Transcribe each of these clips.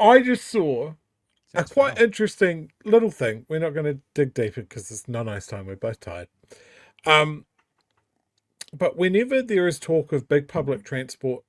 I just saw a Sounds quite foul. interesting little thing. We're not going to dig deeper because it's not nice time. We're both tired. Um, but whenever there is talk of big public transport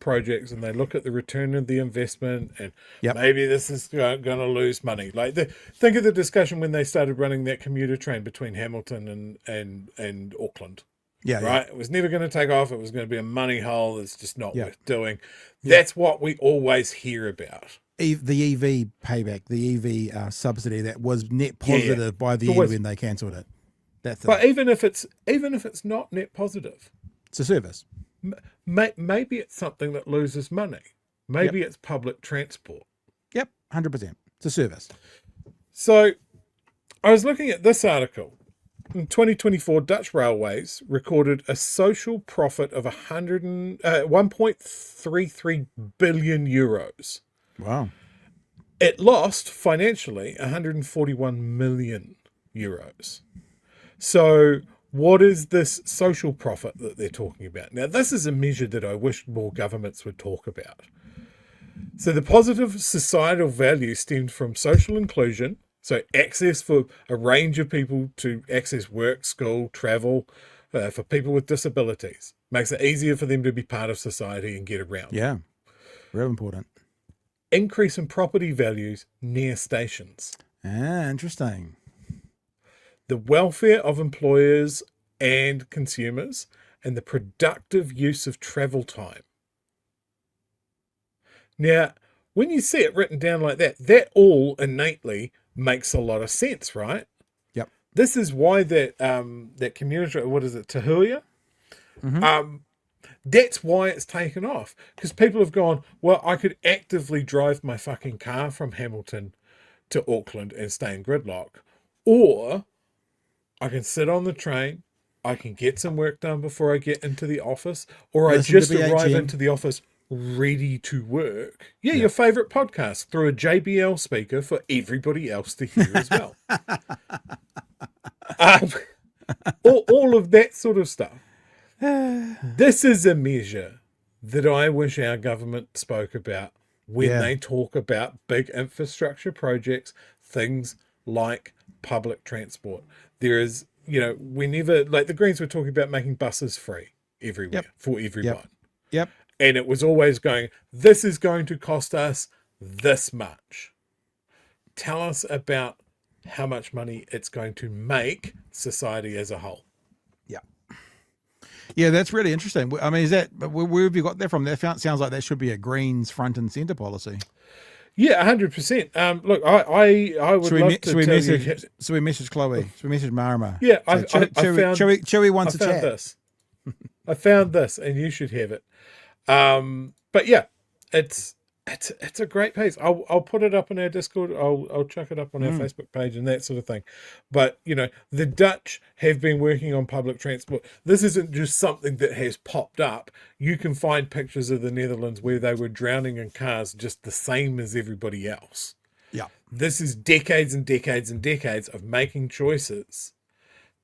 projects and they look at the return of the investment and Yep. maybe this is going to lose money, like think of the discussion when they started running that commuter train between Hamilton and Auckland. Yeah, yeah, Right, it was never going to take off. It was going to be a money hole. It's just not yeah, worth doing. yeah. That's what we always hear about. The EV payback, the EV subsidy that was net Yeah, yeah. positive by It's the end always, when they cancelled it. That thing. but even if it's not net positive, It's a service. maybe it's something that loses money. Yep. Maybe it's public transport. Yep. 100%. It's a service. So I was looking at this article. In 2024, Dutch Railways recorded a social profit of 1.33 billion euros. Wow. It lost financially 141 million euros. So what is this social profit that they're talking about? Now, this is a measure that I wish more governments would talk about. So the positive societal value stemmed from social inclusion, so access for a range of people to access work, school, travel, for people with disabilities. Makes it easier for them to be part of society and get around. Yeah. Real important. Increase in property values near stations. Ah, interesting. The welfare of employers and consumers, and the productive use of travel time. Now, when you see it written down like that, that all innately makes a lot of sense, right? Yep. This is why that community, what is it, Tahuya? Mm-hmm. That's why it's taken off. Because people have gone, well, I could actively drive my fucking car from Hamilton to Auckland and stay in gridlock. Or I can sit on the train, I can get some work done before I get into the office, or I Listen to just arrive BHM. into the office ready to work. Yeah, Yeah. your favorite podcast through a JBL speaker for everybody else to hear as well. um, all of that sort of stuff. This is a measure that I wish our government spoke about when Yeah. they talk about big infrastructure projects, things like public transport. There is, whenever, like the Greens were talking about making buses free everywhere Yep. for Yep. everyone. Yep. And it was always going, this is going to cost us this much. Tell us about how much money it's going to make society as a whole. Yeah. Yeah, that's really interesting. I mean, where have you got that from? That sounds like that should be a Greens front and centre policy. Yeah, 100%. Look, I would love to tell you. Should we message Chloe? Should we message Marima? Yeah, So Chewie wants a found chat. this. I found this, and you should have it. But yeah, it's a great piece. I'll put it up on our Discord. I'll chuck it up on our Facebook page and that sort of thing. But the Dutch have been working on public transport. This isn't just something that has popped up. You can find pictures of the Netherlands where they were drowning in cars just the same as everybody else. Yeah. This is decades and decades and decades of making choices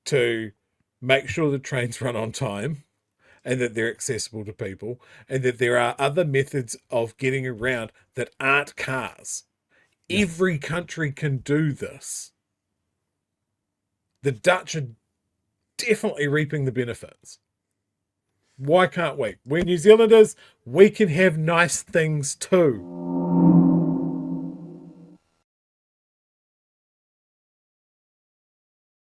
to make sure the trains run on time and that they're accessible to people, and that there are other methods of getting around that aren't cars. Yeah. Every country can do this. The Dutch are definitely reaping the benefits. Why can't we? We're New Zealanders, we can have nice things too.